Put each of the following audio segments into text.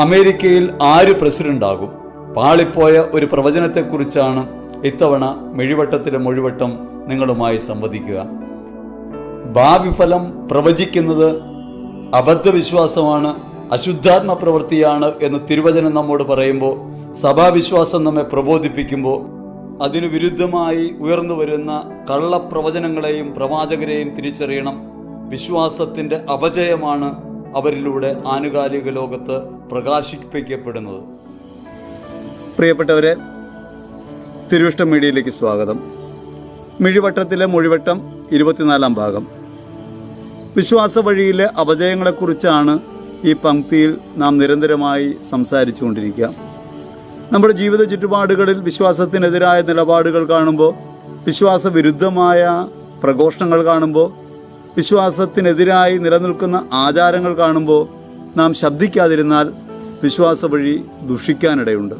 അമേരിക്കയിൽ ആര് പ്രസിഡന്റാകും? പാളിപ്പോയ ഒരു പ്രവചനത്തെക്കുറിച്ചാണ് ഇത്തവണ മിഴിവട്ടത്തിലെ മൊഴിവട്ടം നിങ്ങളുമായി സംവദിക്കുക. ഭാവി ഫലം പ്രവചിക്കുന്നത് അബദ്ധവിശ്വാസമാണ്, അശുദ്ധാത്മ പ്രവൃത്തിയാണ് എന്ന് തിരുവചനം നമ്മോട് പറയുമ്പോൾ, സഭാവിശ്വാസം നമ്മെ പ്രബോധിപ്പിക്കുമ്പോൾ, അതിനു വിരുദ്ധമായി ഉയർന്നു വരുന്ന കള്ളപ്രവചനങ്ങളെയും പ്രവാചകരെയും തിരിച്ചറിയണം. വിശ്വാസത്തിൻ്റെ അപജയമാണ് അവരിലൂടെ ആനുകാലിക ലോകത്ത് പ്രകാശിപ്പിക്കപ്പെടുന്നത്. പ്രിയപ്പെട്ടവരെ, തിരുവിഷ്ടം മീഡിയയിലേക്ക് സ്വാഗതം. മിഴിവട്ടത്തിലെ മൊഴിവട്ടം 24-ാം ഭാഗം. വിശ്വാസ വഴിയിലെ അപജയങ്ങളെക്കുറിച്ചാണ് ഈ പംക്തിയിൽ നാം നിരന്തരമായി സംസാരിച്ചു കൊണ്ടിരിക്കുക. നമ്മുടെ ജീവിത ചുറ്റുപാടുകളിൽ വിശ്വാസത്തിനെതിരായ നിലപാടുകൾ കാണുമ്പോൾ, വിശ്വാസവിരുദ്ധമായ പ്രഘോഷണങ്ങൾ കാണുമ്പോൾ, വിശ്വാസത്തിനെതിരായി നിലനിൽക്കുന്ന ആചാരങ്ങൾ കാണുമ്പോൾ നാം ശബ്ദിക്കാതിരുന്നാൽ വിശ്വാസ വഴി ദുഷിക്കാനിടയുണ്ട്.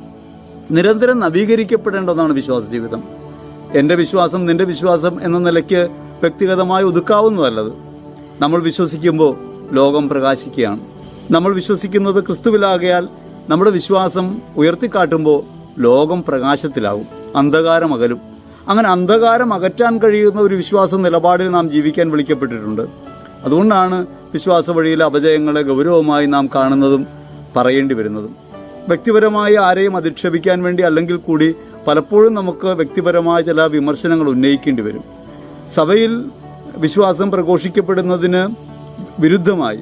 നിരന്തരം നവീകരിക്കപ്പെടേണ്ട ഒന്നാണ് വിശ്വാസ ജീവിതം. എൻ്റെ വിശ്വാസം നിൻ്റെ വിശ്വാസം എന്ന നിലയ്ക്ക് വ്യക്തിഗതമായി ഒതുക്കാവുന്നതല്ലത്. നമ്മൾ വിശ്വസിക്കുമ്പോൾ ലോകം പ്രകാശിക്കുകയാണ്. നമ്മൾ വിശ്വസിക്കുന്നത് ക്രിസ്തുവിലാകയാൽ നമ്മുടെ വിശ്വാസം ഉയർത്തിക്കാട്ടുമ്പോൾ ലോകം പ്രകാശത്തിലാകും, അന്ധകാരം അകലും. അങ്ങനെ അന്ധകാരം അകറ്റാൻ കഴിയുന്ന ഒരു വിശ്വാസ നിലപാടിൽ നാം ജീവിക്കാൻ വിളിക്കപ്പെട്ടിട്ടുണ്ട്. അതുകൊണ്ടാണ് വിശ്വാസ വഴിയിലെ അപജയങ്ങളെ ഗൗരവമായി നാം കാണുന്നതും പറയേണ്ടി വരുന്നതും. വ്യക്തിപരമായി ആരെയും അധിക്ഷേപിക്കാൻ വേണ്ടി അല്ലെങ്കിൽ കൂടി പലപ്പോഴും നമുക്ക് വ്യക്തിപരമായ ചില വിമർശനങ്ങൾ ഉന്നയിക്കേണ്ടി വരും. സഭയിൽ വിശ്വാസം പ്രഘോഷിക്കപ്പെടുന്നതിന് വിരുദ്ധമായി,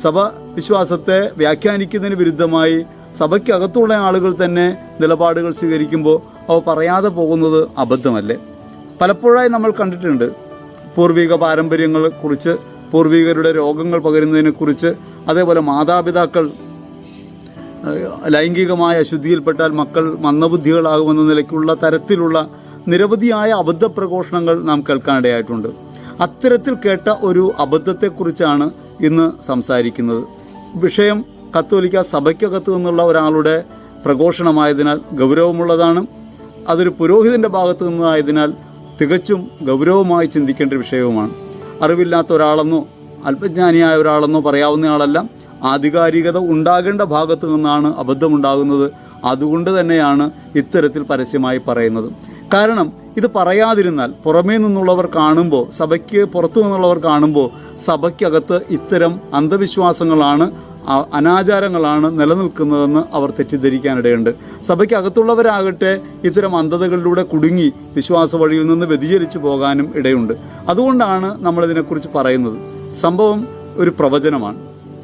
സഭ വിശ്വാസത്തെ വ്യാഖ്യാനിക്കുന്നതിന് വിരുദ്ധമായി സഭയ്ക്കകത്തുള്ള ആളുകൾ തന്നെ നിലപാടുകൾ സ്വീകരിക്കുമ്പോൾ അവ പറയാതെ പോകുന്നത് അബദ്ധമല്ലേ? പലപ്പോഴായി നമ്മൾ കണ്ടിട്ടുണ്ട് പൂർവിക പാരമ്പര്യങ്ങളെക്കുറിച്ച്, പൂർവികരുടെ രോഗങ്ങൾ പകരുന്നതിനെക്കുറിച്ച്, അതേപോലെ മാതാപിതാക്കൾ ലൈംഗികമായ അശുദ്ധിയിൽപ്പെട്ടാൽ മക്കൾ മന്ദബുദ്ധികളാകുമെന്ന നിലയ്ക്കുള്ള തരത്തിലുള്ള നിരവധിയായ അബദ്ധപ്രഘോഷണങ്ങൾ നാം കേൾക്കാനിടയായിട്ടുണ്ട്. അത്തരത്തിൽ കേട്ട ഒരു അബദ്ധത്തെക്കുറിച്ചാണ് ഇന്ന് സംസാരിക്കുന്നത്. വിഷയം കത്തോലിക്ക സഭയ്ക്കകത്തു നിന്നുള്ള ഒരാളുടെ പ്രഘോഷണമായതിനാൽ ഗൗരവമുള്ളതാണ്. അതൊരു പുരോഹിതന്റെ ഭാഗത്തു നിന്നതായതിനാൽ തികച്ചും ഗൗരവമായി ചിന്തിക്കേണ്ട വിഷയവുമാണ്. അറിവില്ലാത്ത ഒരാളെന്നോ അല്പജ്ഞാനിയായ ഒരാളെന്നോ പറയാവുന്നയാളല്ല. ആധികാരികത ഉണ്ടാകേണ്ട ഭാഗത്തു നിന്നാണ് അബദ്ധമുണ്ടാകുന്നത്. അതുകൊണ്ട് തന്നെയാണ് ഇത്തരത്തിൽ പരസ്യമായി പറയുന്നത്. കാരണം ഇത് പറയാതിരുന്നാൽ പുറമേ നിന്നുള്ളവർ കാണുമ്പോൾ, സഭയ്ക്ക് പുറത്തു നിന്നുള്ളവർ കാണുമ്പോൾ സഭയ്ക്കകത്ത് ഇത്തരം അന്ധവിശ്വാസങ്ങളാണ്, അനാചാരങ്ങളാണ് നിലനിൽക്കുന്നതെന്ന് അവർ തെറ്റിദ്ധരിക്കാനിടയുണ്ട്. സഭയ്ക്കകത്തുള്ളവരാകട്ടെ ഇത്തരം അന്ധതകളിലൂടെ കുടുങ്ങി വിശ്വാസ വഴിയിൽ നിന്ന് വ്യതിചലിച്ചു പോകാനും ഇടയുണ്ട്. അതുകൊണ്ടാണ് നമ്മളിതിനെക്കുറിച്ച് പറയുന്നത്. സംഭവം ഒരു പ്രവചനമാണ്.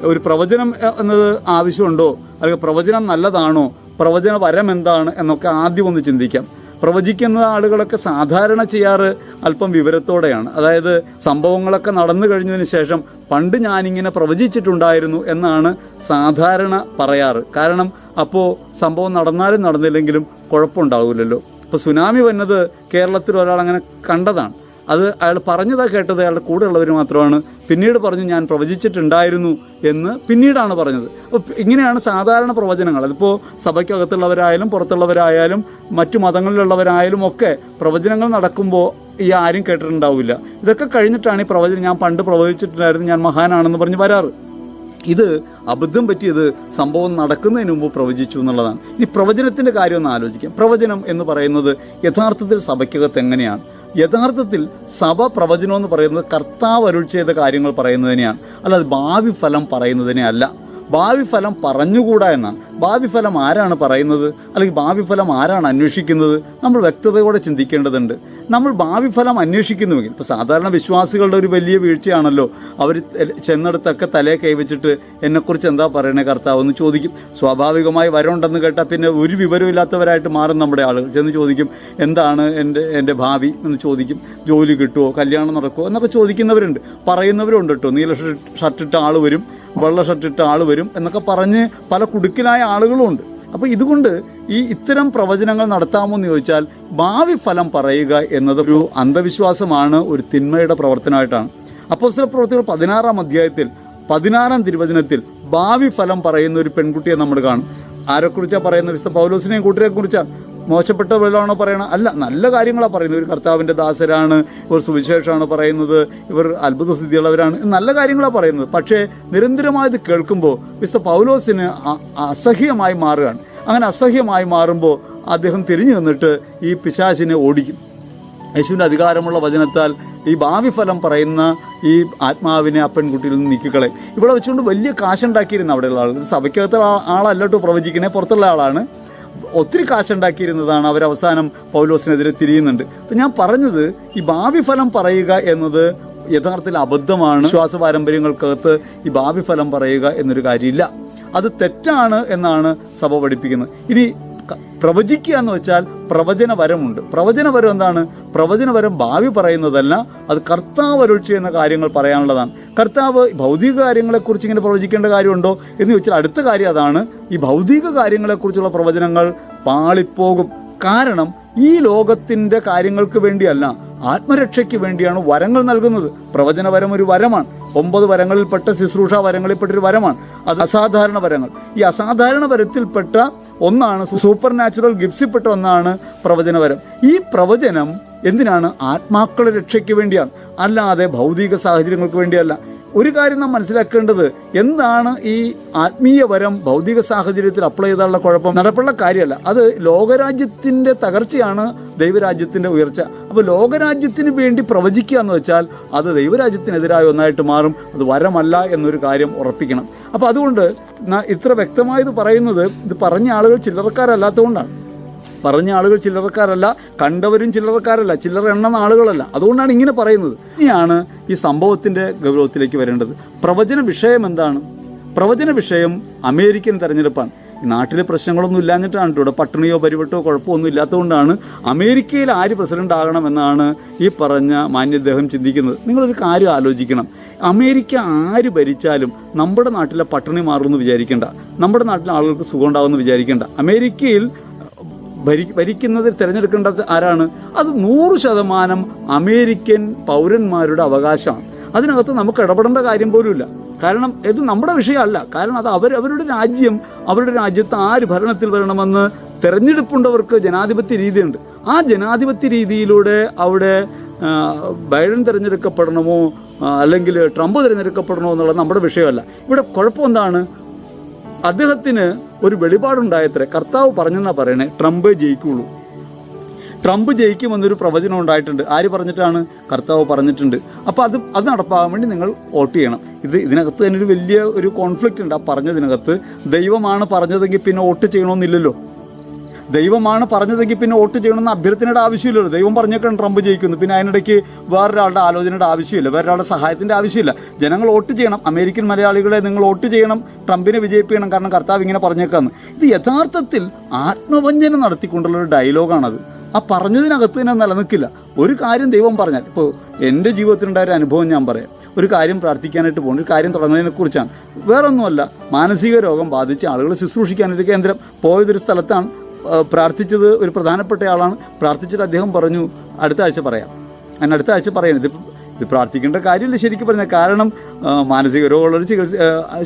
ഒരു പ്രവചനം എന്നത് ആവശ്യമുണ്ടോ, അല്ലെങ്കിൽ പ്രവചനം നല്ലതാണോ, പ്രവചന വരം എന്താണ് എന്നൊക്കെ ആദ്യം ഒന്ന് ചിന്തിക്കാം. പ്രവചിക്കുന്ന ആളുകളൊക്കെ സാധാരണ ചെയ്യാറ് അല്പം വിവരത്തോടെയാണ്. അതായത് സംഭവങ്ങളൊക്കെ നടന്നു കഴിഞ്ഞതിന് ശേഷം പണ്ട് ഞാനിങ്ങനെ പ്രവചിച്ചിട്ടുണ്ടായിരുന്നു എന്നാണ് സാധാരണ പറയാറ്. കാരണം അപ്പോൾ സംഭവം നടന്നാലും നടന്നില്ലെങ്കിലും കുഴപ്പമുണ്ടാവില്ലല്ലോ. ഇപ്പോൾ സുനാമി വന്നത് കേരളത്തിൽ ഒരാൾ അങ്ങനെ കണ്ടതാണ്. അത് അയാൾ പറഞ്ഞതാ കേട്ടത്, അയാളുടെ കൂടെയുള്ളവർ മാത്രമാണ്. പിന്നീട് പറഞ്ഞു ഞാൻ പ്രവചിച്ചിട്ടുണ്ടായിരുന്നു എന്ന് പിന്നീടാണ് പറഞ്ഞത്. അപ്പോൾ ഇങ്ങനെയാണ് സാധാരണ പ്രവചനങ്ങൾ. അതിപ്പോൾ സഭയ്ക്കകത്തുള്ളവരായാലും പുറത്തുള്ളവരായാലും മറ്റു മതങ്ങളിലുള്ളവരായാലും ഒക്കെ പ്രവചനങ്ങൾ നടക്കുമ്പോൾ ഈ ആരും കേട്ടിട്ടുണ്ടാവില്ല. ഇതൊക്കെ കഴിഞ്ഞിട്ടാണ് ഈ പ്രവചനം ഞാൻ പണ്ട് പ്രവചിച്ചിട്ടുണ്ടായിരുന്നു, ഞാൻ മഹാനാണെന്ന് പറഞ്ഞ് വരാറ്. ഇത് അബദ്ധം പറ്റിയത് സംഭവം നടക്കുന്നതിന് മുമ്പ് പ്രവചിച്ചു എന്നുള്ളതാണ്. ഇനി പ്രവചനത്തിൻ്റെ കാര്യം ഒന്ന് ആലോചിക്കാം. പ്രവചനം എന്ന് പറയുന്നത് യഥാർത്ഥത്തിൽ സഭയ്ക്കകത്ത് എങ്ങനെയാണ്? യഥാർത്ഥത്തിൽ സഭ പ്രവചനം എന്ന് പറയുന്നത് കർത്താവ് അരുൾ ചെയ്ത കാര്യങ്ങൾ പറയുന്നതിനെയാണ്, അല്ലാതെ ഭാവി ഫലം പറയുന്നതിനെ അല്ല. ഭാവി ഫലം പറഞ്ഞുകൂടാ എന്നാണ്. ഭാവി ഫലം ആരാണ് പറയുന്നത്, അല്ലെങ്കിൽ ഭാവി ഫലം ആരാണ് അന്വേഷിക്കുന്നത്? നമ്മൾ വ്യക്തതയോടെ ചിന്തിക്കേണ്ടതുണ്ട്. നമ്മൾ ഭാവി ഫലം അന്വേഷിക്കുന്നുവെങ്കിൽ, ഇപ്പോൾ സാധാരണ വിശ്വാസികളുടെ ഒരു വലിയ വീഴ്ചയാണല്ലോ, അവർ ചെന്നിടത്തൊക്കെ തലയെ കൈവച്ചിട്ട് എന്നെക്കുറിച്ച് എന്താ പറയണേ കർത്താവ് എന്ന് ചോദിക്കും. സ്വാഭാവികമായി വരമുണ്ടെന്ന് കേട്ടാൽ പിന്നെ ഒരു വിവരമില്ലാത്തവരായിട്ട് മാറും നമ്മുടെ ആളുകൾ. ചെന്ന് ചോദിക്കും എന്താണ് എൻ്റെ ഭാവി എന്ന് ചോദിക്കും. ജോലി കിട്ടുമോ, കല്യാണം നടക്കുമോ എന്നൊക്കെ ചോദിക്കുന്നവരുണ്ട്. പറയുന്നവരുണ്ട് കേട്ടോ. നീല ഷർട്ടിട്ട ആൾ വരും, വെള്ള ഷർട്ടിട്ട ആൾ വരും എന്നൊക്കെ പറഞ്ഞ് പല കുടുക്കിലായ ആളുകളും ഉണ്ട്. അപ്പോൾ ഇതുകൊണ്ട് ഇത്തരം പ്രവചനങ്ങൾ നടത്താമോ എന്ന് ചോദിച്ചാൽ ഭാവി ഫലം പറയുക എന്നത് ഒരു അന്ധവിശ്വാസമാണ്, ഒരു തിന്മയുടെ പ്രവർത്തനമായിട്ടാണ്. അപ്പോസ്തല പ്രവൃത്തികൾ 16-ാം അധ്യായത്തിൽ 16-ാം തിരുവചനത്തിൽ ഭാവി ഫലം പറയുന്ന ഒരു പെൺകുട്ടിയെ നമ്മൾ കാണും. ആരെക്കുറിച്ചാണ് പറയുന്നത്? വിശുദ്ധ പൗലോസിനെയും കൂട്ടരെ കുറിച്ചാണ്. മോശപ്പെട്ട വല്ലതാണോ പറയണം? അല്ല, നല്ല കാര്യങ്ങളാണ് പറയുന്നത്. ഒരു കർത്താവിൻ്റെ ദാസരാണ്, ഇവർ സുവിശേഷമാണ് പറയുന്നത്, ഇവർ അത്ഭുത സ്ഥിതിയുള്ളവരാണ്, നല്ല കാര്യങ്ങളാണ് പറയുന്നത്. പക്ഷേ നിരന്തരമായത് കേൾക്കുമ്പോൾ വിശുദ്ധ പൗലോസിന് അസഹ്യമായി മാറുകയാണ്. അങ്ങനെ അസഹ്യമായി മാറുമ്പോൾ അദ്ദേഹം തിരിഞ്ഞു നിന്നിട്ട് ഈ പിശാചിനെ ഓടിക്കും. യേശുവിൻ്റെ അധികാരമുള്ള വചനത്താൽ ഈ ഭാവി ഫലം പറയുന്ന ഈ ആത്മാവിനെ ആ പെൺകുട്ടിയിൽ നിന്ന് നീക്കിക്കളയും. ഇവിടെ വെച്ചുകൊണ്ട് വലിയ കാശുണ്ടാക്കിയിരുന്ന അവിടെയുള്ള ആൾ, സഭയ്ക്കകത്ത് ആളല്ലോ പ്രവചിക്കണേ, പുറത്തുള്ള ആളാണ്. ഒത്തിരി കാശുണ്ടാക്കിയിരുന്നതാണ്. അവരവസാനം പൗലോസിനെതിരെ തിരിയുന്നുണ്ട്. അപ്പം ഞാൻ പറഞ്ഞത്, ഈ ഭാവി ഫലം പറയുക എന്നത് യഥാർത്ഥത്തിൽ അബദ്ധമാണ്. വിശ്വാസ പാരമ്പര്യങ്ങൾക്കകത്ത് ഈ ഭാവി ഫലം പറയുക എന്നൊരു കാര്യമില്ല. അത് തെറ്റാണ് എന്നാണ് സഭ പഠിപ്പിക്കുന്നത്. ഇനി പ്രവചിക്കുക എന്ന് വെച്ചാൽ പ്രവചനവരമുണ്ട്. പ്രവചനവരം എന്താണ്? പ്രവചനവരം ഭാവി പറയുന്നതല്ല, അത് കർത്താവ് അരുളി ചെയ്യുന്ന കാര്യങ്ങൾ പറയാനുള്ളതാണ്. കർത്താവ് ഭൗതിക കാര്യങ്ങളെക്കുറിച്ച് ഇങ്ങനെ പ്രവചിക്കേണ്ട കാര്യമുണ്ടോ എന്ന് ചോദിച്ചാൽ അടുത്ത കാര്യം അതാണ്. ഈ ഭൗതിക കാര്യങ്ങളെക്കുറിച്ചുള്ള പ്രവചനങ്ങൾ പാളിപ്പോകും. കാരണം ഈ ലോകത്തിൻ്റെ കാര്യങ്ങൾക്ക് വേണ്ടിയല്ല, ആത്മരക്ഷയ്ക്ക് വേണ്ടിയാണ് വരങ്ങൾ നൽകുന്നത്. പ്രവചനവരം ഒരു വരമാണ്. 9 വരങ്ങളിൽപ്പെട്ട ശുശ്രൂഷ വരങ്ങളിൽപ്പെട്ടൊരു വരമാണ്. അത് അസാധാരണ വരങ്ങൾ. ഈ അസാധാരണ വരത്തിൽപ്പെട്ട ഒന്നാണ്, സൂപ്പർ നാച്ചുറൽ ഗിഫ്റ്റ്സിൽപ്പെട്ട ഒന്നാണ് പ്രവചനവരം. ഈ പ്രവചനം എന്തിനാണ്? ആത്മാക്കളുടെ രക്ഷയ്ക്ക് വേണ്ടിയാണ്, അല്ലാതെ ഭൗതിക സാഹചര്യങ്ങൾക്ക് വേണ്ടിയല്ല. ഒരു കാര്യം നാം മനസ്സിലാക്കേണ്ടത്, എന്താണ് ഈ ആത്മീയ വരം ഭൗതിക സാഹചര്യത്തിൽ അപ്ലൈ ചെയ്താലുള്ള കുഴപ്പം? നടപ്പുള്ള കാര്യമല്ല. അത് ലോകരാജ്യത്തിൻ്റെ തകർച്ചയാണ് ദൈവരാജ്യത്തിൻ്റെ ഉയർച്ച. അപ്പോൾ ലോകരാജ്യത്തിന് വേണ്ടി പ്രവചിക്കുക എന്ന് വെച്ചാൽ അത് ദൈവരാജ്യത്തിനെതിരായ ഒന്നായിട്ട് മാറും. അത് വരമല്ല എന്നൊരു കാര്യം ഉറപ്പിക്കണം. അപ്പോൾ അതുകൊണ്ട് ഇത്ര വ്യക്തമായത് പറയുന്നത്, ഇത് പറഞ്ഞ ആളുകൾ ചില്ലറക്കാരല്ലാത്തതുകൊണ്ടാണ്. പറഞ്ഞ ആളുകൾ ചില്ലറക്കാരല്ല, കണ്ടവരും ചില്ലറക്കാരല്ല, ചില്ലറ എണ്ണുന്ന ആളുകളല്ല. അതുകൊണ്ടാണ് ഇങ്ങനെ പറയുന്നത്. ഇനിയാണ് ഈ സംഭവത്തിൻ്റെ ഗൗരവത്തിലേക്ക് വരേണ്ടത്. പ്രവചന വിഷയം എന്താണ്? പ്രവചന വിഷയം അമേരിക്കൻ തെരഞ്ഞെടുപ്പാണ്. ഈ നാട്ടിലെ പ്രശ്നങ്ങളൊന്നും ഇല്ലാഞ്ഞിട്ടാണ്. ഇവിടെ പട്ടിണിയോ പരിവട്ടോ കുഴപ്പമൊന്നും ഇല്ലാത്തതുകൊണ്ടാണ് അമേരിക്കയിൽ ആര് പ്രസിഡന്റ് ആകണമെന്നാണ് ഈ പറഞ്ഞ മാന്യദ്ദേഹം ചിന്തിക്കുന്നത്. നിങ്ങളൊരു കാര്യം ആലോചിക്കണം. അമേരിക്ക ആര് ഭരിച്ചാലും നമ്മുടെ നാട്ടിലെ പട്ടിണി മാറുമെന്ന് വിചാരിക്കേണ്ട, നമ്മുടെ നാട്ടിലെ ആളുകൾക്ക് സുഖം ഉണ്ടാകുമെന്ന് വിചാരിക്കേണ്ട. അമേരിക്കയിൽ ഭരിക്കുന്നതിൽ തിരഞ്ഞെടുക്കേണ്ടത് ആരാണ്? അത് 100% അമേരിക്കൻ പൗരന്മാരുടെ അവകാശമാണ്. അതിനകത്ത് നമുക്ക് ഇടപെടേണ്ട കാര്യം പോലുമില്ല. കാരണം ഇത് നമ്മുടെ വിഷയമല്ല. കാരണം അത് അവരുടെ രാജ്യം, അവരുടെ രാജ്യത്ത് ആര് ഭരണത്തിൽ വരണമെന്ന് തിരഞ്ഞെടുപ്പുണ്ടവർക്ക് ജനാധിപത്യ രീതിയുണ്ട്. ആ ജനാധിപത്യ രീതിയിലൂടെ അവിടെ ബൈഡൻ തിരഞ്ഞെടുക്കപ്പെടണമോ അല്ലെങ്കിൽ ട്രംപ് തിരഞ്ഞെടുക്കപ്പെടണമോ എന്നുള്ളത് നമ്മുടെ വിഷയമല്ല. ഇവിടെ കുഴപ്പം എന്താണ്? അദ്ദേഹത്തിന് ഒരു വെളിപാടുണ്ടായത്രേ. കർത്താവ് പറഞ്ഞെന്നാ പറയണേ, ട്രംപേ ജയിക്കുള്ളൂ, ട്രംപ് ജയിക്കുമെന്നൊരു പ്രവചനം ഉണ്ടായിട്ടുണ്ട്. ആര് പറഞ്ഞിട്ടാണ്? കർത്താവ് പറഞ്ഞിട്ടുണ്ട്. അപ്പോൾ അത് നടപ്പാകാൻ വേണ്ടി നിങ്ങൾ വോട്ട് ചെയ്യണം. ഇതിനകത്ത് തന്നെ ഒരു വലിയ ഒരു കോൺഫ്ലിക്റ്റ് ഉണ്ട്. ആ പറഞ്ഞതിനകത്ത് ദൈവമാണ് പറഞ്ഞതെങ്കിൽ പിന്നെ വോട്ട് ചെയ്യണമെന്നില്ലല്ലോ. ദൈവമാണ് പറഞ്ഞതെങ്കിൽ പിന്നെ വോട്ട് ചെയ്യണമെന്ന് അഭ്യർത്ഥനയുടെ ആവശ്യമില്ലല്ലോ. ദൈവം പറഞ്ഞേക്കാണ് ട്രംപ് ജയിക്കുന്നു. പിന്നെ അതിനിടയ്ക്ക് വേറൊരാളുടെ ആലോചനയുടെ ആവശ്യമില്ല, വേറൊരാളുടെ സഹായത്തിൻ്റെ ആവശ്യമില്ല. ജനങ്ങൾ വോട്ട് ചെയ്യണം. അമേരിക്കൻ മലയാളികളെ നിങ്ങൾ വോട്ട് ചെയ്യണം, ട്രംപിനെ വിജയിപ്പിക്കണം, കാരണം കർത്താവ് ഇങ്ങനെ പറഞ്ഞേക്കാന്ന്. ഇത് യഥാർത്ഥത്തിൽ ആത്മവഞ്ചന നടത്തിക്കൊണ്ടുള്ള ഒരു ഡയലോഗാണത്. ആ പറഞ്ഞതിനകത്ത് തന്നെ നിലനിൽക്കില്ല. ഒരു കാര്യം ദൈവം പറഞ്ഞാൽ, ഇപ്പോൾ എൻ്റെ ജീവിതത്തിലുണ്ടായ ഒരു അനുഭവം ഞാൻ പറയാം. ഒരു കാര്യം പ്രാർത്ഥിക്കാനായിട്ട് പോകുന്നു, ഒരു കാര്യം തുടങ്ങുന്നതിനെക്കുറിച്ചാണ്. വേറൊന്നുമല്ല, മാനസിക രോഗം ബാധിച്ച ആളുകൾ ശുശ്രൂഷിക്കാനൊരു കേന്ദ്രം പോയതൊരു സ്ഥലത്താണ്. പ്രാർത്ഥിച്ചത് ഒരു പ്രധാനപ്പെട്ട ആളാണ്. പ്രാർത്ഥിച്ചിട്ട് അദ്ദേഹം പറഞ്ഞു അടുത്ത ആഴ്ച പറയാം. ഞാൻ അടുത്ത ആഴ്ച പറയുന്നത് ഇത് പ്രാർത്ഥിക്കേണ്ട കാര്യമില്ല ശരിക്കും പറഞ്ഞാൽ. കാരണം മാനസിക രോഗമുള്ളൊരു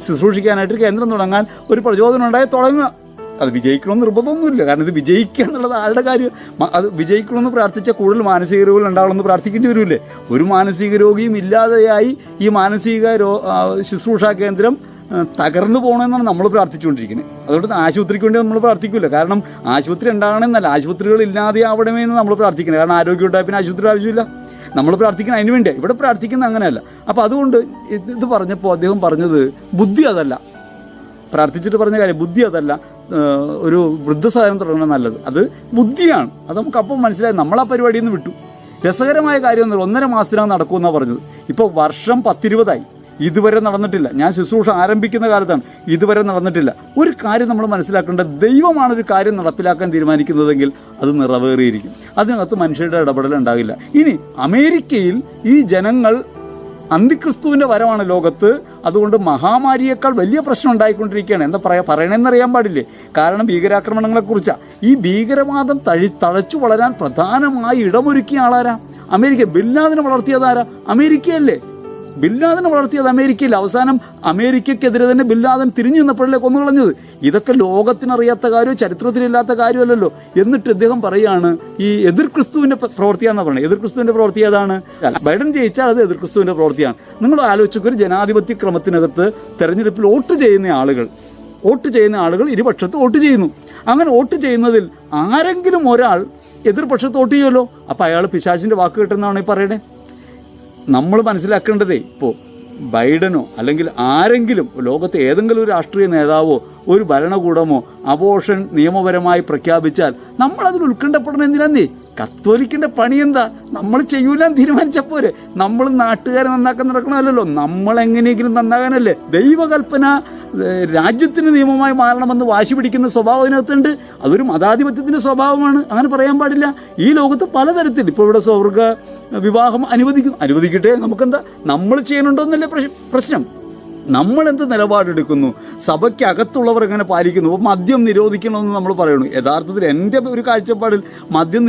ശുശ്രൂഷിക്കാനായിട്ട് കേന്ദ്രം തുടങ്ങാൻ ഒരു പ്രചോദനം ഉണ്ടായി തുടങ്ങുക. അത് വിജയിക്കണമെന്ന് നിർബന്ധമൊന്നുമില്ല. കാരണം ഇത് വിജയിക്കുക എന്നുള്ളത് ആളുടെ കാര്യം. അത് വിജയിക്കണമെന്ന് പ്രാർത്ഥിച്ചാൽ കൂടുതൽ മാനസിക രോഗികൾ ഉണ്ടാവണമെന്ന് പ്രാർത്ഥിക്കേണ്ടി വരില്ലേ? ഒരു മാനസിക രോഗിയും ഇല്ലാതെയായി ഈ മാനസിക ശുശ്രൂഷാ കേന്ദ്രം തകർന്നു പോകണമെന്നാണ് നമ്മൾ പ്രാർത്ഥിച്ചുകൊണ്ടിരിക്കുന്നത്. അതുകൊണ്ട് ആശുപത്രിക്ക് വേണ്ടി നമ്മൾ പ്രാർത്ഥിക്കില്ല. കാരണം ആശുപത്രി ഉണ്ടാകണമെന്നല്ല, ആശുപത്രികൾ ഇല്ലാതെ ആവണമെന്ന് നമ്മൾ പ്രാർത്ഥിക്കുന്നത്. കാരണം ആരോഗ്യം ഉണ്ടായ പിന്നെ ആശുപത്രി ആവശ്യമില്ല. നമ്മൾ പ്രാർത്ഥിക്കുന്നത് അതിന് വേണ്ടിയാണ്. ഇവിടെ പ്രാർത്ഥിക്കുന്നത് അങ്ങനെയല്ല. അപ്പോൾ അതുകൊണ്ട് ഇത് പറഞ്ഞപ്പോൾ അദ്ദേഹം പറഞ്ഞത് ബുദ്ധി അതല്ല, പ്രാർത്ഥിച്ചിട്ട് പറഞ്ഞ കാര്യം ബുദ്ധി അതല്ല, ഒരു വൃദ്ധസദനം തുടങ്ങണം നല്ലത്, അത് ബുദ്ധിയാണ്. അത് നമുക്ക് അപ്പം മനസ്സിലായി. നമ്മൾ ആ പരിപാടിയിൽ നിന്ന് വിട്ടു. രസകരമായ കാര്യം ഒന്നും 1.5 മാസത്തിനകം നടക്കുമെന്നാണ് പറഞ്ഞത്. ഇപ്പോൾ വർഷം 10-20 ഇതുവരെ നടന്നിട്ടില്ല. ഞാൻ ശുശ്രൂഷ ആരംഭിക്കുന്ന കാലത്താണ്, ഇതുവരെ നടന്നിട്ടില്ല. ഒരു കാര്യം നമ്മൾ മനസ്സിലാക്കേണ്ടത്, ദൈവമാണൊരു കാര്യം നടപ്പിലാക്കാൻ തീരുമാനിക്കുന്നതെങ്കിൽ അത് നിറവേറിയിരിക്കും. അതിനകത്ത് മനുഷ്യരുടെ ഇടപെടൽ ഉണ്ടാകില്ല. ഇനി അമേരിക്കയിൽ ഈ ജനങ്ങൾ അന്തിക്രിസ്തുവിൻ്റെ വരവാണ് ലോകത്ത്. അതുകൊണ്ട് മഹാമാരിയേക്കാൾ വലിയ പ്രശ്നം ഉണ്ടായിക്കൊണ്ടിരിക്കുകയാണ്. എന്താ പറയണമെന്നറിയാൻ പാടില്ലേ? കാരണം ഭീകരാക്രമണങ്ങളെക്കുറിച്ചാണ്. ഈ ഭീകരവാദം തഴച്ചു വളരാൻ പ്രധാനമായി ഇടമൊരുക്കിയ ആളാരാ? അമേരിക്ക. ബിൻ ലാദനെ വളർത്തിയതാരാ? അമേരിക്കയല്ലേ? ബിൻ ലാദനെ വളർത്തിയത് അമേരിക്കയിൽ. അവസാനം അമേരിക്കക്കെതിരെ തന്നെ ബിൻ ലാദൻ തിരിഞ്ഞു നിന്നപ്പോഴല്ലേ കൊന്നുകളഞ്ഞത്. ഇതൊക്കെ ലോകത്തിനറിയാത്ത കാര്യമോ ചരിത്രത്തിലില്ലാത്ത കാര്യമല്ലല്ലോ. എന്നിട്ട് ഇദ്ദേഹം പറയാണ് ഈ എതിർ ക്രിസ്തുവിന്റെ പ്രവൃത്തിയാണെന്ന് പറയുന്നത്. എതിർ ക്രിസ്തുവിന്റെ പ്രവൃത്തി ഏതാണ്? ബൈഡൻ ജയിച്ചാൽ അത് എതിർ ക്രിസ്തുവിന്റെ പ്രവൃത്തിയാണ്. നിങ്ങൾ ആലോചിച്ചൊക്കെ ഒരു ജനാധിപത്യ ക്രമത്തിനകത്ത് തെരഞ്ഞെടുപ്പിൽ വോട്ട് ചെയ്യുന്ന ആളുകൾ ഇരുപക്ഷത്ത് വോട്ട് ചെയ്യുന്നു. അങ്ങനെ വോട്ട് ചെയ്യുന്നതിൽ ആരെങ്കിലും ഒരാൾ എതിർപക്ഷത്ത് വോട്ട് ചെയ്യുമല്ലോ. അപ്പം അയാൾ പിശാചിന്റെ വാക്ക് കേട്ടെന്നാണ് ഈ പറയണേ. നമ്മൾ മനസ്സിലാക്കേണ്ടതേ, ഇപ്പോൾ ബൈഡനോ അല്ലെങ്കിൽ ആരെങ്കിലും ലോകത്തെ ഏതെങ്കിലും ഒരു രാഷ്ട്രീയ നേതാവോ ഒരു ഭരണകൂടമോ അബോർഷൻ നിയമപരമായി പ്രഖ്യാപിച്ചാൽ നമ്മളതിൽ ഉത്കണ്ഠപ്പെടണം. എന്തിനാന്നേ? കത്തോലിക്കിന്റെ പണി എന്താ? നമ്മൾ ചെയ്യൂലാന്ന് തീരുമാനിച്ചപ്പോരെ. നമ്മൾ നാട്ടുകാരെ നന്നാക്കാൻ നടക്കണമല്ലോ, നമ്മൾ എങ്ങനെയെങ്കിലും നന്നാകാനല്ലേ. ദൈവകൽപ്പന രാജ്യത്തിന് നിയമമായി മാറണമെന്ന് വാശി പിടിക്കുന്ന സ്വഭാവം അതിനകത്തുണ്ട്. അതൊരു മതാധിപത്യത്തിന്റെ സ്വഭാവമാണ്. അങ്ങനെ പറയാൻ പാടില്ല. ഈ ലോകത്ത് പലതരത്തിൽ ഇപ്പോൾ ഇവിടെ സ്വർഗ വിവാഹം അനുവദിക്കട്ടെ, നമുക്കെന്താ? നമ്മൾ ചെയ്യണുണ്ടോന്നല്ലേ പ്രശ്നം. നമ്മളെന്ത് നിലപാടെടുക്കുന്നു, സഭയ്ക്ക് അകത്തുള്ളവർ എങ്ങനെ പാലിക്കുന്നു. അപ്പോൾ മദ്യം നിരോധിക്കണമെന്ന് നമ്മൾ പറയുന്നു. യഥാർത്ഥത്തിൽ എൻ്റെ ഒരു കാഴ്ചപ്പാടിൽ മദ്യം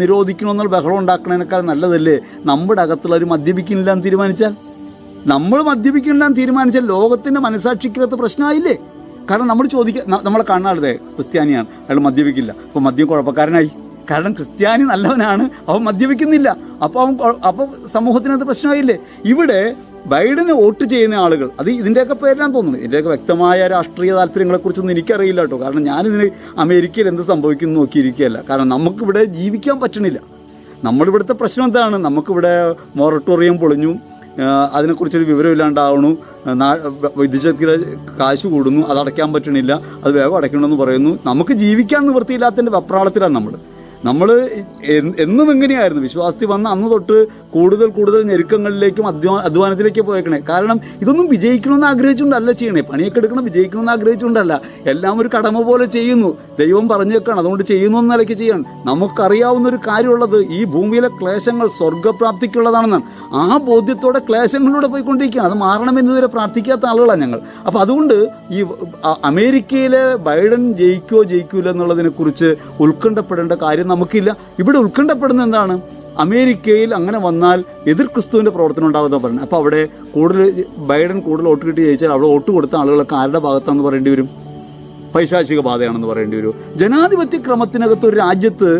നിരോധിക്കണമെന്നുള്ള ബഹളം ഉണ്ടാക്കണേനേക്കാൾ നല്ലതല്ലേ നമ്മുടെ അകത്തുള്ളവർ മദ്യപിക്കുന്നില്ല എന്ന് തീരുമാനിച്ചാൽ. നമ്മൾ മദ്യപിക്കുന്നില്ല എന്ന് തീരുമാനിച്ചാൽ ലോകത്തിൻ്റെ മനസാക്ഷിക്കകത്ത് പ്രശ്നമായില്ലേ? കാരണം നമ്മൾ നമ്മളെ കാണാതെ ക്രിസ്ത്യാനിയാണ്, അയാൾ മദ്യപിക്കില്ല, അപ്പോൾ മദ്യം കുഴപ്പക്കാരനായി. കാരണം ക്രിസ്ത്യാനി നല്ലവനാണ്, അവൻ മദ്യപിക്കുന്നില്ല, അപ്പോൾ സമൂഹത്തിനകത്ത് പ്രശ്നമായില്ലേ? ഇവിടെ ബൈഡന് വോട്ട് ചെയ്യുന്ന ആളുകൾ, അത് ഇതിൻ്റെയൊക്കെ പേരിലാന്ന് തോന്നുന്നു. ഇതിൻ്റെയൊക്കെ വ്യക്തമായ രാഷ്ട്രീയ താല്പര്യങ്ങളെക്കുറിച്ചൊന്നും എനിക്കറിയില്ല കേട്ടോ. കാരണം ഞാനിതിന് അമേരിക്കയിൽ എന്ത് സംഭവിക്കുന്നു നോക്കിയിരിക്കുകയല്ല. കാരണം നമുക്കിവിടെ ജീവിക്കാൻ പറ്റണില്ല. നമ്മളിവിടുത്തെ പ്രശ്നം എന്താണ്? നമുക്കിവിടെ മൊറട്ടോറിയം പൊളിഞ്ഞു, അതിനെക്കുറിച്ചൊരു വിവരമില്ലാണ്ടാവണു, വിദ്യുച്ഛക്തിയുടെ കാശ് കൂടുന്നു, അത് അടയ്ക്കാൻ പറ്റണില്ല, അത് വേഗം അടയ്ക്കണമെന്ന് പറയുന്നു. നമുക്ക് ജീവിക്കാൻ നിവൃത്തിയില്ലാത്തതിൻ്റെ വെപ്രാളത്തിലാണ് നമ്മൾ എന്നും എങ്ങനെയായിരുന്നു വിശ്വാസത്തിൽ വന്ന അന്ന് തൊട്ട് കൂടുതൽ ഞെരുക്കങ്ങളിലേക്കും അധ്വാനത്തിലേക്കും പോയേക്കണേ. കാരണം ഇതൊന്നും വിജയിക്കണമെന്ന് ആഗ്രഹിച്ചുകൊണ്ടല്ല ചെയ്യണേ. പണിയൊക്കെ എടുക്കണം വിജയിക്കണമെന്ന് ആഗ്രഹിച്ചുകൊണ്ടല്ല. എല്ലാം ഒരു കടമ പോലെ ചെയ്യുന്നു. ദൈവം പറഞ്ഞേക്കാണ്, അതുകൊണ്ട് ചെയ്യുന്നു എന്ന നിലയ്ക്ക് ചെയ്യണം. നമുക്കറിയാവുന്ന ഒരു കാര്യമുള്ളത്, ഈ ഭൂമിയിലെ ക്ലേശങ്ങൾ സ്വർഗപ്രാപ്തിക്കുള്ളതാണെന്നാണ്. ആ ബോധ്യത്തോടെ ക്ലേശങ്ങളിലൂടെ പോയിക്കൊണ്ടിരിക്കുകയാണ്. അത് മാറണമെന്നതുവരെ പ്രാർത്ഥിക്കാത്ത ആളുകളാണ് ഞങ്ങൾ. അപ്പം അതുകൊണ്ട് ഈ അമേരിക്കയിലെ ബൈഡൻ ജയിക്കൂല എന്നുള്ളതിനെക്കുറിച്ച് ഉത്കണ്ഠപ്പെടേണ്ട കാര്യം നമുക്കില്ല. ഇവിടെ ഉത്കണ്ഠപ്പെടുന്ന എന്താണ്? അമേരിക്കയിൽ അങ്ങനെ വന്നാൽ എതിർ ക്രിസ്തുവിൻ്റെ പ്രവർത്തനം ഉണ്ടാകുന്ന പറയുന്നത്. അപ്പോൾ അവിടെ ബൈഡൻ കൂടുതൽ വോട്ട് കിട്ടി ജയിച്ചാൽ അവിടെ വോട്ട് കൊടുത്ത ആളുകളൊക്കെ ആരുടെ ഭാഗത്താണെന്ന് പറയേണ്ടി വരും? പൈശാചിക ബാധയാണെന്ന് പറയേണ്ടി വരും. ജനാധിപത്യ ക്രമത്തിനകത്ത് ഒരു രാജ്യത്ത്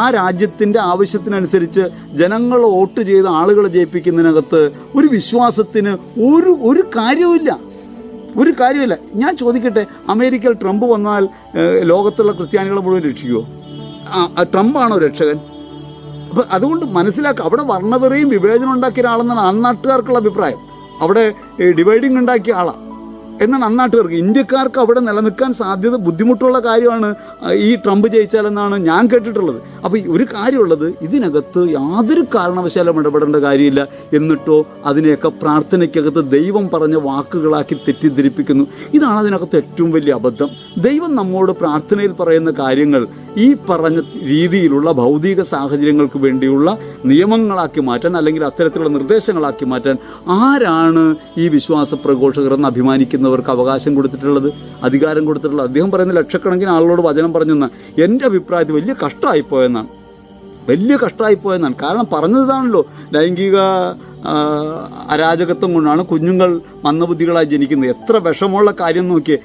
ആ രാജ്യത്തിൻ്റെ ആവശ്യത്തിനനുസരിച്ച് ജനങ്ങൾ വോട്ട് ചെയ്ത് ആളുകളെ ജയിപ്പിക്കുന്നതിനകത്ത് ഒരു വിശ്വാസത്തിന് ഒരു കാര്യവുമില്ല. ഞാൻ ചോദിക്കട്ടെ, അമേരിക്കയിൽ ട്രംപ് വന്നാൽ ലോകത്തുള്ള ക്രിസ്ത്യാനികളെ മുഴുവൻ രക്ഷിക്കുമോ? ട്രംപാണോ രക്ഷകൻ? അപ്പം അതുകൊണ്ട് മനസ്സിലാക്കുക, അവിടെ വർണ്ണവെറിയും വിവേചനം ഉണ്ടാക്കിയ ഒരാളെന്നാണ് അന്നാട്ടുകാർക്കുള്ള അഭിപ്രായം. അവിടെ ഡിവൈഡിങ് ഉണ്ടാക്കിയ ആളാണ് എന്നാണ് അന്നാട്ടുകാർക്ക്. ഇന്ത്യക്കാർക്ക് അവിടെ നിലനിൽക്കാൻ സാധ്യത ബുദ്ധിമുട്ടുള്ള കാര്യമാണ് ഈ ട്രംപ് ജയിച്ചാലെന്നാണ് ഞാൻ കേട്ടിട്ടുള്ളത്. അപ്പോൾ ഒരു കാര്യമുള്ളത്, ഇതിനകത്ത് യാതൊരു കാരണവശാലും ഇടപെടേണ്ട കാര്യമില്ല. എന്നിട്ടോ അതിനെയൊക്കെ പ്രാർത്ഥനയ്ക്കകത്ത് ദൈവം പറഞ്ഞ വാക്കുകളാക്കി തെറ്റിദ്ധരിപ്പിക്കുന്നു. ഇതാണ് അതിനകത്ത് ഏറ്റവും വലിയ അബദ്ധം. ദൈവം നമ്മോട് പ്രാർത്ഥനയിൽ പറയുന്ന കാര്യങ്ങൾ ഈ പറഞ്ഞ രീതിയിലുള്ള ഭൗതിക സാഹചര്യങ്ങൾക്ക് വേണ്ടിയുള്ള നിയമങ്ങളാക്കി മാറ്റാൻ, അല്ലെങ്കിൽ അത്തരത്തിലുള്ള നിർദ്ദേശങ്ങളാക്കി മാറ്റാൻ ആരാണ് ഈ വിശ്വാസ പ്രഘോഷകർ എന്ന് അഭിമാനിക്കുന്നവർക്ക് അവകാശം കൊടുത്തിട്ടുള്ളത്, അധികാരം കൊടുത്തിട്ടുള്ളത്? അദ്ദേഹം പറയുന്ന ലക്ഷക്കണക്കിന് ആളുകളോട് വചനം പറഞ്ഞെന്ന എൻ്റെ അഭിപ്രായത്തിൽ വലിയ കഷ്ടമായിപ്പോയെന്നാണ്. കാരണം പറഞ്ഞതാണല്ലോ, ലൈംഗിക അരാജകത്വം കൊണ്ടാണ് കുഞ്ഞുങ്ങൾ മന്ദബുദ്ധികളായി ജനിക്കുന്നത്. എത്ര വിഷമമുള്ള കാര്യം നോക്കിയേ.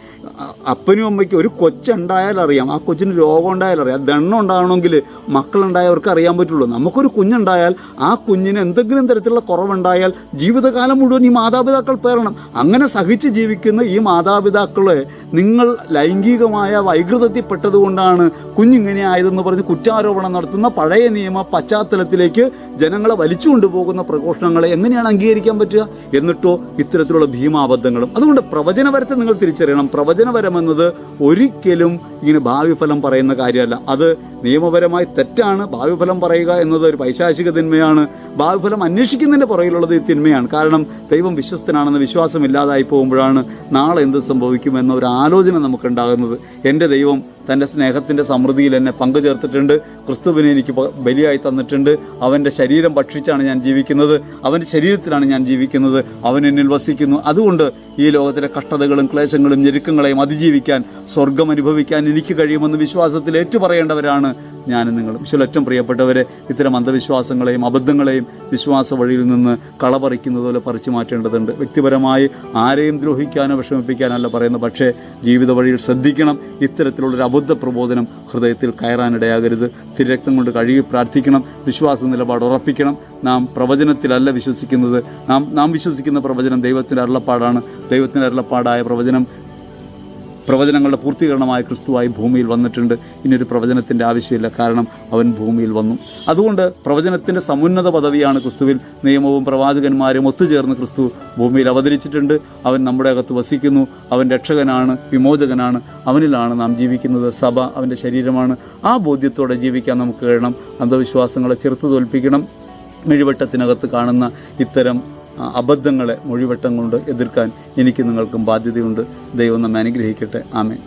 അപ്പനും അമ്മയ്ക്കും ഒരു കൊച്ചുണ്ടായാൽ അറിയാം, ആ കൊച്ചിന് രോഗം ഉണ്ടായാൽ അറിയാം. ദണ്ണം ഉണ്ടാകണമെങ്കിൽ മക്കളുണ്ടായവർക്ക് അറിയാൻ പറ്റുള്ളൂ. നമുക്കൊരു കുഞ്ഞുണ്ടായാൽ ആ കുഞ്ഞിന് എന്തെങ്കിലും തരത്തിലുള്ള കുറവുണ്ടായാൽ ജീവിതകാലം മുഴുവൻ ഈ മാതാപിതാക്കൾ പേറണം. അങ്ങനെ സഹിച്ച് ജീവിക്കുന്ന ഈ മാതാപിതാക്കളെ നിങ്ങൾ ലൈംഗികമായ വൈകൃതത്തിൽപ്പെട്ടതുകൊണ്ടാണ് കുഞ്ഞിങ്ങനെ ആയതെന്ന് പറഞ്ഞ് കുറ്റാരോപണം നടത്തുന്ന പഴയ നിയമ പശ്ചാത്തലത്തിലേക്ക് ജനങ്ങളെ വലിച്ചു കൊണ്ടുപോകുന്ന പ്രഘോഷണങ്ങളെ എങ്ങനെയാണ് അംഗീകരിക്കാൻ പറ്റുക? എന്നിട്ടോ ഇത്തരത്തിലുള്ള ഭീമാബദ്ധങ്ങളും. അതുകൊണ്ട് പ്രവചനപരത്തെ നിങ്ങൾ തിരിച്ചറിയണം. പ്രവചനപരമെന്നത് ഒരിക്കലും ഇങ്ങനെ ഭാവി ഫലം പറയുന്ന കാര്യമല്ല. അത് നിയമപരമായി തെറ്റാണ്. ഭാവി ഫലം പറയുക എന്നത് ഒരു പൈശാചിക തിന്മയാണ്. ഭാവി ഫലം അന്വേഷിക്കുന്നതിൻ്റെ പുറകിലുള്ളത് ഈ തിന്മയാണ്. കാരണം ദൈവം വിശ്വസ്തനാണെന്ന് വിശ്വാസമില്ലാതായി പോകുമ്പോഴാണ് നാളെ എന്ത് സംഭവിക്കുമെന്ന ഒരു ആലോചന നമുക്കുണ്ടാകുന്നത്. എൻ്റെ ദൈവം തൻ്റെ സ്നേഹത്തിൻ്റെ സമൃദ്ധിയിൽ എന്നെ പങ്കുചേർത്തിട്ടുണ്ട്. ക്രിസ്തുവിനെ എനിക്ക് ബലിയായി തന്നിട്ടുണ്ട്. അവൻ്റെ ശരീരം ഭക്ഷിച്ചാണ് ഞാൻ ജീവിക്കുന്നത്, അവൻ്റെ ശരീരത്തിലാണ് ഞാൻ ജീവിക്കുന്നത്, അവൻ എന്നിൽ വസിക്കുന്നു. അതുകൊണ്ട് ഈ ലോകത്തിലെ കഷ്ടതകളും ക്ലേശങ്ങളും ഞെരുക്കങ്ങളെയും അതിജീവിക്കാൻ, സ്വർഗം അനുഭവിക്കാൻ എനിക്ക് കഴിയുമെന്ന് വിശ്വാസത്തിൽ ഏറ്റുപറയേണ്ടവരാണ് ഞാനും നിങ്ങളും. ഏറ്റവും പ്രിയപ്പെട്ടവരെ, ഇത്തരം അന്ധവിശ്വാസങ്ങളെയും അബദ്ധങ്ങളെയും വിശ്വാസ വഴിയിൽ നിന്ന് കളപറിക്കുന്നതുപോലെ പറിച്ചു മാറ്റേണ്ടതുണ്ട്. വ്യക്തിപരമായി ആരെയും ദ്രോഹിക്കാനോ വിഷമിപ്പിക്കാനല്ല പറയുന്നത്, പക്ഷേ ജീവിത വഴിയിൽ ശ്രദ്ധിക്കണം. ഇത്തരത്തിലുള്ളൊരു അബദ്ധ പ്രബോധനം ഹൃദയത്തിൽ കയറാനിടയാകരുത്. തിരക്തം കൊണ്ട് കഴുകി പ്രാർത്ഥിക്കണം. വിശ്വാസ നിലപാട് ഉറപ്പിക്കണം. നാം പ്രവചനത്തിലല്ല വിശ്വസിക്കുന്നത്. നാം വിശ്വസിക്കുന്ന പ്രവചനം ദൈവത്തിൻ്റെ അരുളപ്പാടാണ്. ദൈവത്തിൻ്റെ അരുളപ്പാടായ പ്രവചനങ്ങളുടെ പൂർത്തീകരണമായ ക്രിസ്തുവായി ഭൂമിയിൽ വന്നിട്ടുണ്ട്. ഇനിയൊരു പ്രവചനത്തിൻ്റെ ആവശ്യമില്ല, കാരണം അവൻ ഭൂമിയിൽ വന്നു. അതുകൊണ്ട് പ്രവചനത്തിൻ്റെ സമുന്നത പദവിയാണ് ക്രിസ്തുവിൽ. നിയമവും പ്രവാചകന്മാരും ഒത്തുചേർന്ന് ക്രിസ്തു ഭൂമിയിൽ അവതരിച്ചിട്ടുണ്ട്. അവൻ നമ്മുടെ അകത്ത് വസിക്കുന്നു. അവൻ രക്ഷകനാണ്, വിമോചകനാണ്. അവനിലാണ് നാം ജീവിക്കുന്നത്. സഭ അവൻ്റെ ശരീരമാണ്. ആ ബോധ്യത്തോടെ ജീവിക്കാൻ നമുക്ക് കഴിയണം. അന്ധവിശ്വാസങ്ങളെ ചെറുത്തു തോൽപ്പിക്കണം. മെഴിവട്ടത്തിനകത്ത് കാണുന്ന ഇത്തരം അബദ്ധങ്ങളെ മൊഴിവട്ടം കൊണ്ട് എതിർക്കാൻ എനിക്ക് നിങ്ങൾക്കും ബാധ്യതയുണ്ട്. ദൈവം നമ്മെ അനുഗ്രഹിക്കട്ടെ. ആമേൻ.